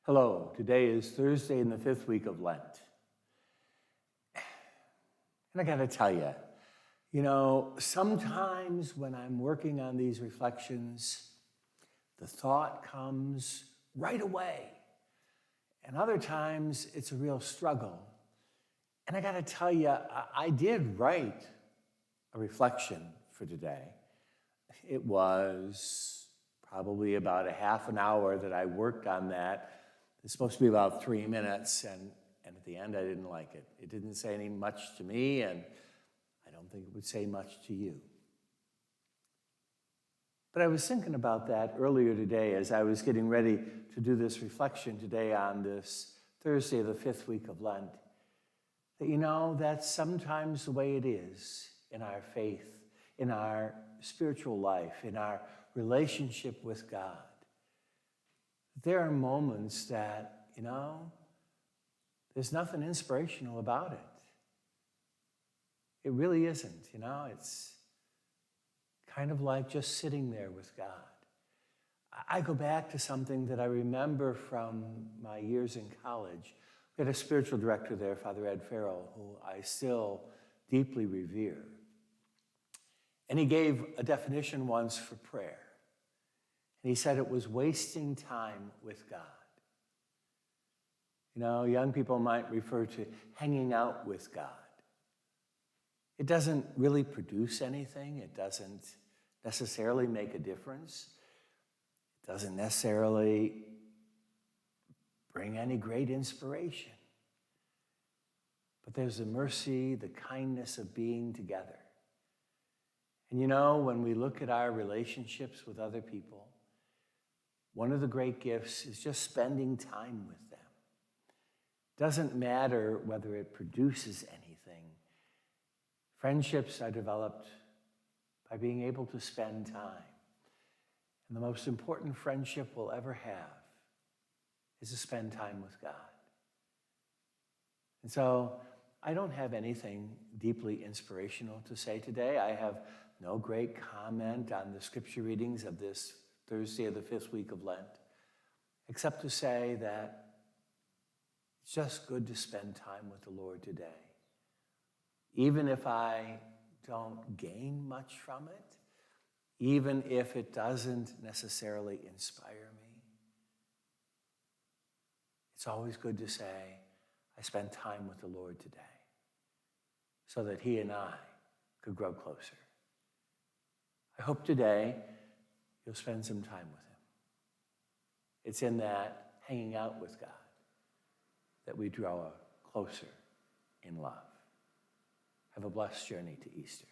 Hello, today is Thursday in the fifth week of Lent. And I gotta tell you, sometimes when I'm working on these reflections, the thought comes right away. And other times it's a real struggle. And I gotta tell you, I did write a reflection for today. It was probably about a half an hour that I worked on that. It's supposed to be about 3 minutes, and at the end I didn't like it. It didn't say any much to me, and I don't think it would say much to you. But I was thinking about that earlier today as I was getting ready to do this reflection today on this Thursday of the fifth week of Lent. That that's sometimes the way it is in our faith, in our spiritual life, in our relationship with God. There are moments that, there's nothing inspirational about it. It really isn't, It's kind of like just sitting there with God. I go back to something that I remember from my years in college. We had a spiritual director there, Father Ed Farrell, who I still deeply revere. And he gave a definition once for prayer. And he said it was wasting time with God. Young people might refer to hanging out with God. It doesn't really produce anything. It doesn't necessarily make a difference. It doesn't necessarily bring any great inspiration. But there's the mercy, the kindness of being together. And when we look at our relationships with other people, one of the great gifts is just spending time with them. Doesn't matter whether it produces anything. Friendships are developed by being able to spend time. And the most important friendship we'll ever have is to spend time with God. And so I don't have anything deeply inspirational to say today. I have no great comment on the scripture readings of this Thursday of the fifth week of Lent, except to say that it's just good to spend time with the Lord today. Even if I don't gain much from it, even if it doesn't necessarily inspire me, it's always good to say, I spent time with the Lord today so that He and I could grow closer. I hope today you'll spend some time with Him. It's in that hanging out with God that we draw closer in love. Have a blessed journey to Easter.